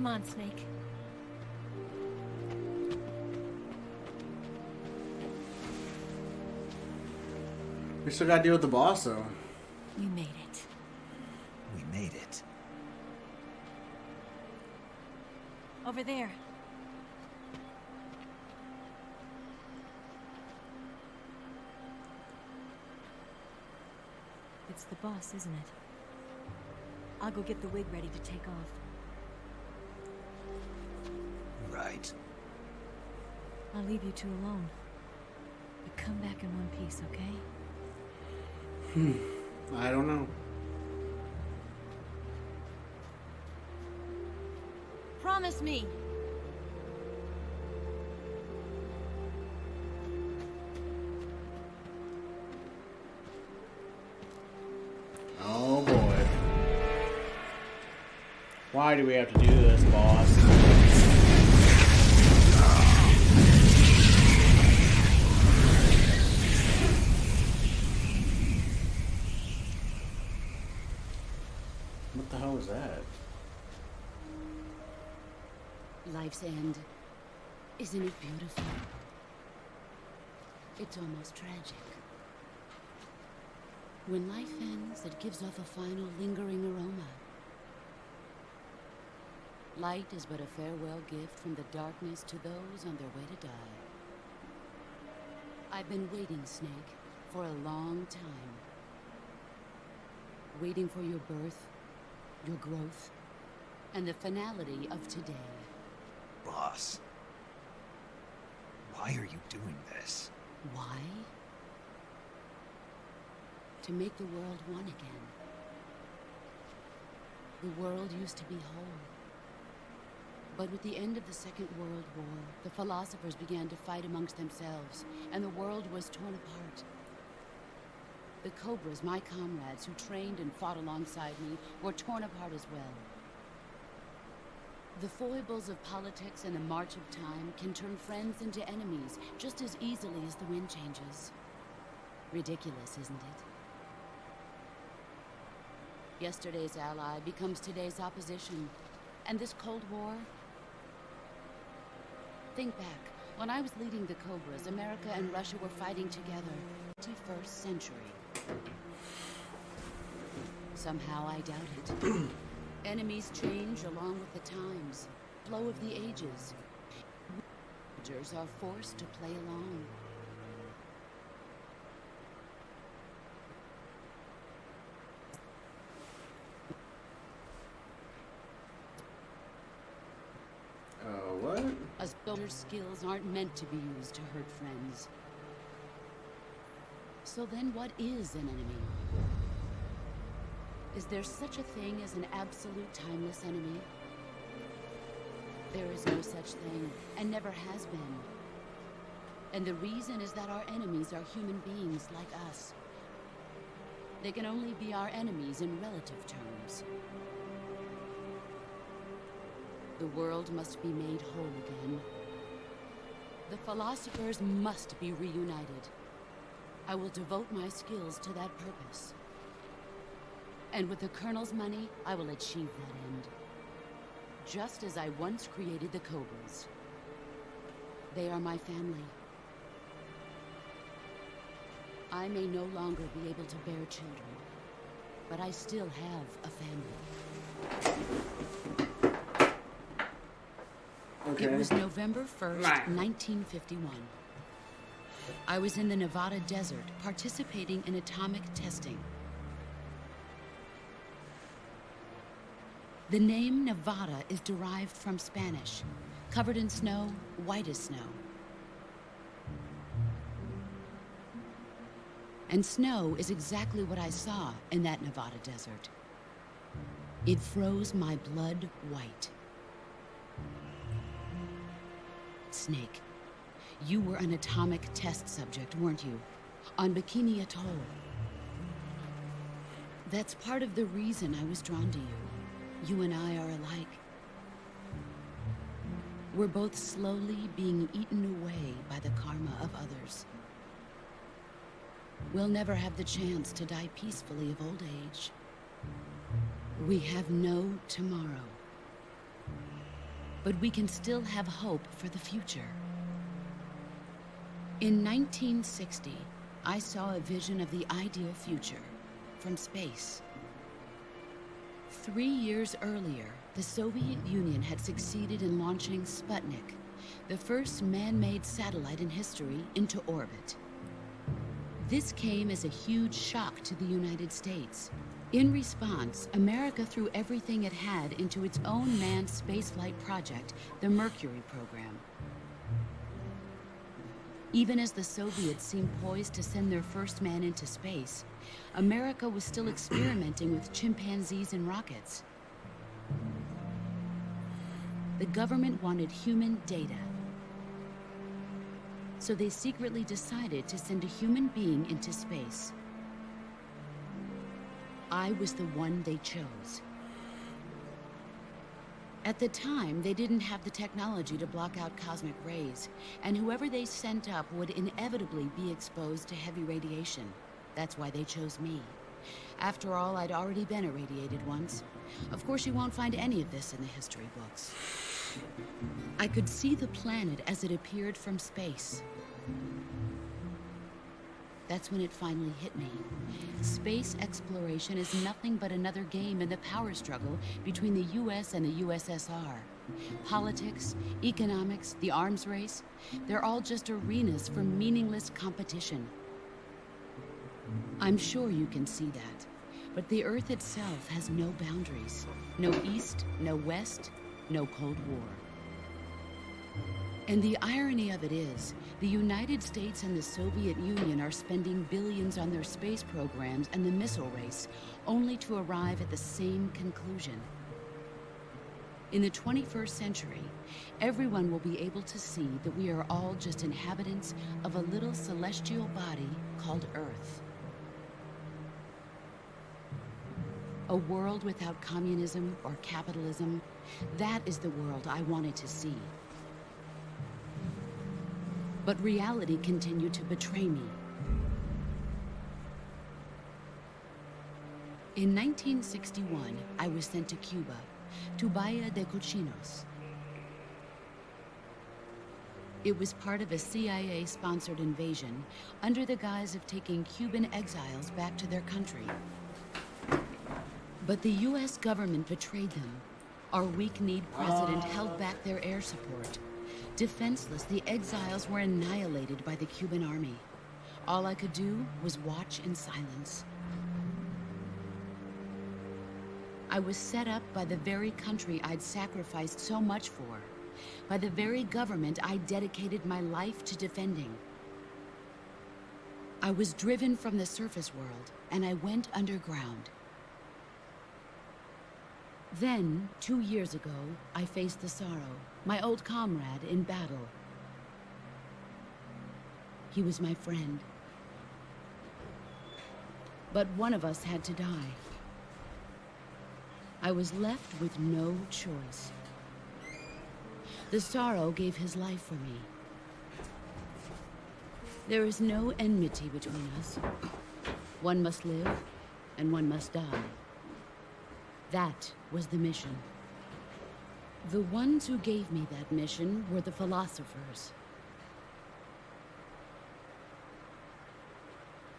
Come on, Snake. We still gotta deal with the boss, though. We made it. We made it. Over there. It's the boss, isn't it? I'll go get the wig ready to take off. Right. I'll leave you two alone. But come back in one piece, okay? I don't know. Promise me! Oh boy. Why do we have to do this, boss? What the hell is that? Life's end. Isn't it beautiful? It's almost tragic. When life ends, it gives off a final lingering aroma. Light is but a farewell gift from the darkness to those on their way to die. I've been waiting, Snake, for a long time. Waiting for your birth, your growth, and the finality of today. Boss. Why are you doing this? Why? To make the world one again. The world used to be whole. But with the end of the Second World War, the philosophers began to fight amongst themselves, and the world was torn apart. The Cobras, my comrades who trained and fought alongside me, were torn apart as well. The foibles of politics and the march of time can turn friends into enemies just as easily as the wind changes. Ridiculous, isn't it? Yesterday's ally becomes today's opposition. And this Cold War? Think back. When I was leading the Cobras, America and Russia were fighting together. 21st century. Somehow I doubt it. Enemies change along with the times. Flow of the ages. Soldiers are forced to play along. What? A soldier's skills aren't meant to be used to hurt friends. So then what is an enemy? Is there such a thing as an absolute timeless enemy? There is no such thing, and never has been. And the reason is that our enemies are human beings like us. They can only be our enemies in relative terms. The world must be made whole again. The philosophers must be reunited. I will devote my skills to that purpose. And with the Colonel's money, I will achieve that end. Just as I once created the Cobras. They are my family. I may no longer be able to bear children, but I still have a family. Okay. It was November 1st, 1951. I was in the Nevada desert participating in atomic testing. The name Nevada is derived from Spanish, covered in snow, white as snow. And snow is exactly what I saw in that Nevada desert. It froze my blood white. Snake, you were an atomic test subject, weren't you? On Bikini Atoll. That's part of the reason I was drawn to you. You and I are alike. We're both slowly being eaten away by the karma of others. We'll never have the chance to die peacefully of old age. We have no tomorrow. but we can still have hope for the future. In 1960, I saw a vision of the ideal future from space. 3 years earlier, the Soviet Union had succeeded in launching Sputnik, the first man-made satellite in history, into orbit. This came as a huge shock to the United States. In response, America threw everything it had into its own manned spaceflight project, the Mercury program. Even as the Soviets seemed poised to send their first man into space, America was still experimenting with chimpanzees and rockets. The government wanted human data, so they secretly decided to send a human being into space. I was the one they chose. At the time, they didn't have the technology to block out cosmic rays, and whoever they sent up would inevitably be exposed to heavy radiation. That's why they chose me. After all, I'd already been irradiated once. Of course, you won't find any of this in the history books. I could see the planet as it appeared from space. That's when it finally hit me. Space exploration is nothing but another game in the power struggle between the US and the USSR. Politics, economics, the arms race, they're all just arenas for meaningless competition. I'm sure you can see that, but the Earth itself has no boundaries. No East, no West, no Cold War. And the irony of it is, the United States and the Soviet Union are spending billions on their space programs and the missile race, only to arrive at the same conclusion. In the 21st century, everyone will be able to see that we are all just inhabitants of a little celestial body called Earth. A world without communism or capitalism, that is the world I wanted to see. But reality continued to betray me. In 1961, I was sent to Cuba, to Bahia de Cochinos. It was part of a CIA-sponsored invasion under the guise of taking Cuban exiles back to their country. But the US government betrayed them. Our weak-kneed president held back their air support. Defenseless, the exiles were annihilated by the Cuban army. All I could do was watch in silence. I was set up by the very country I'd sacrificed so much for, by the very government I dedicated my life to defending. I was driven from the surface world, and I went underground. Then, 2 years ago, I faced the Sorrow, my old comrade in battle. He was my friend. But one of us had to die. I was left with no choice. The Sorrow gave his life for me. There is no enmity between us. One must live, and one must die. That was the mission. The ones who gave me that mission were the philosophers.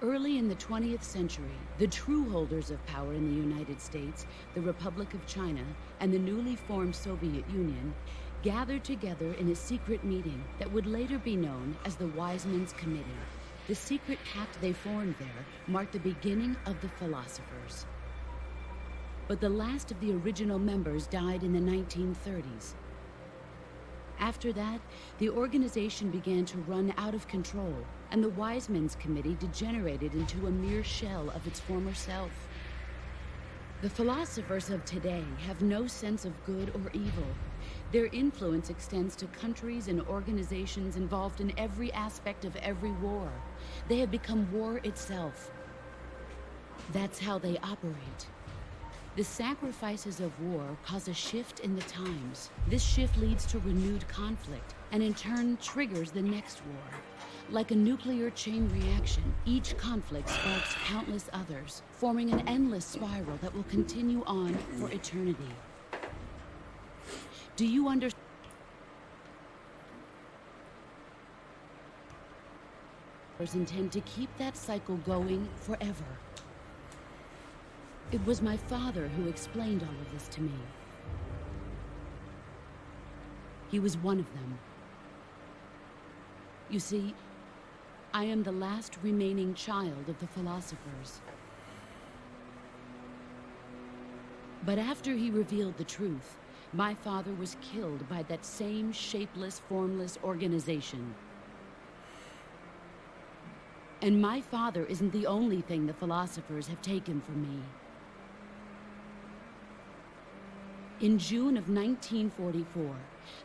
Early in the 20th century, the true holders of power in the United States, the Republic of China, and the newly formed Soviet Union gathered together in a secret meeting that would later be known as the Wiseman's Committee. The secret pact they formed there marked the beginning of the philosophers. But the last of the original members died in the 1930s. After that, the organization began to run out of control, and the Wiseman's Committee degenerated into a mere shell of its former self. The philosophers of today have no sense of good or evil. Their influence extends to countries and organizations involved in every aspect of every war. They have become war itself. That's how they operate. The sacrifices of war cause a shift in the times. This shift leads to renewed conflict, and in turn triggers the next war. Like a nuclear chain reaction, each conflict sparks countless others, forming an endless spiral that will continue on for eternity. Do you understand? intend to keep that cycle going forever. It was my father who explained all of this to me. He was one of them. You see, I am the last remaining child of the philosophers. But after he revealed the truth, my father was killed by that same shapeless, formless organization. And my father isn't the only thing the philosophers have taken from me. In June of 1944,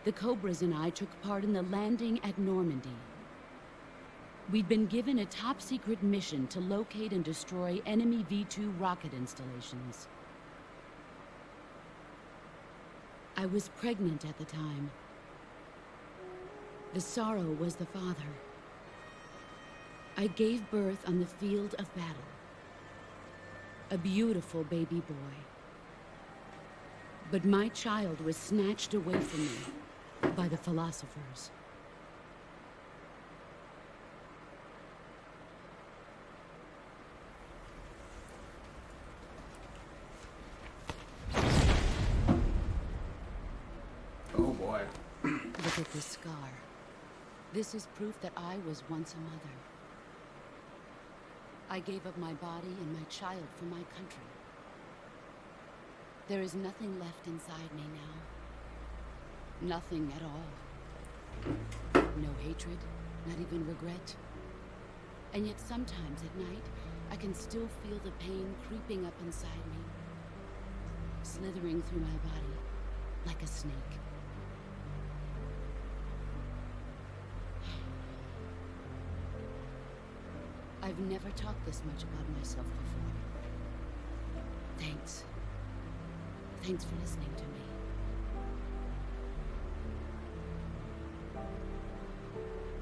the Cobras and I took part in the landing at Normandy. We'd been given a top-secret mission to locate and destroy enemy V-2 rocket installations. I was pregnant at the time. The sorrow was the father. I gave birth on the field of battle. A beautiful baby boy. But my child was snatched away from me by the philosophers. Oh boy. Look at this scar. This is proof that I was once a mother. I gave up my body and my child for my country. There is nothing left inside me now. Nothing at all. No hatred, not even regret. And yet sometimes at night, I can still feel the pain creeping up inside me, slithering through my body like a snake. I've never talked this much about myself before. Thanks. Thanks for listening to me.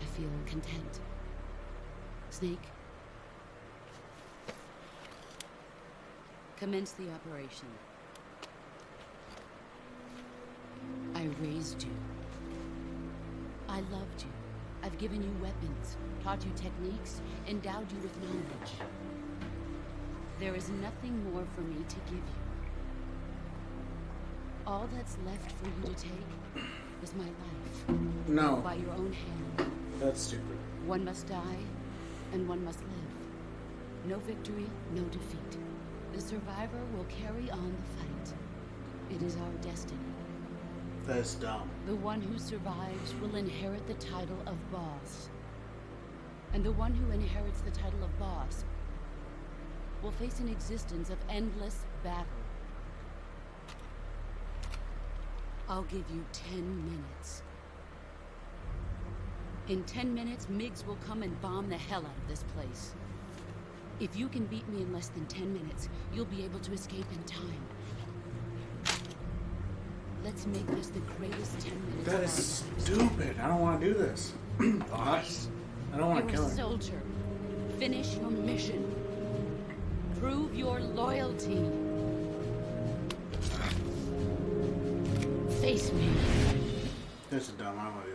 I feel content. Snake, commence the operation. I raised you. I loved you. I've given you weapons, taught you techniques, endowed you with knowledge. There is nothing more for me to give you. All that's left for you to take is my life. No. By your own hand. That's stupid. One must die, and one must live. No victory, no defeat. The survivor will carry on the fight. It is our destiny. That's dumb. The one who survives will inherit the title of boss. And the one who inherits the title of boss will face an existence of endless battle. I'll give you 10 minutes. In 10 minutes, MiGs will come and bomb the hell out of this place. If you can beat me in less than 10 minutes, you'll be able to escape in time. Let's make this the greatest 10 minutes That of is our lives. stupid. I don't want to do this. Boss. I don't want You're to kill a him. soldier. Finish your mission. Prove your loyalty. Face me. This is dumb. I don't want to do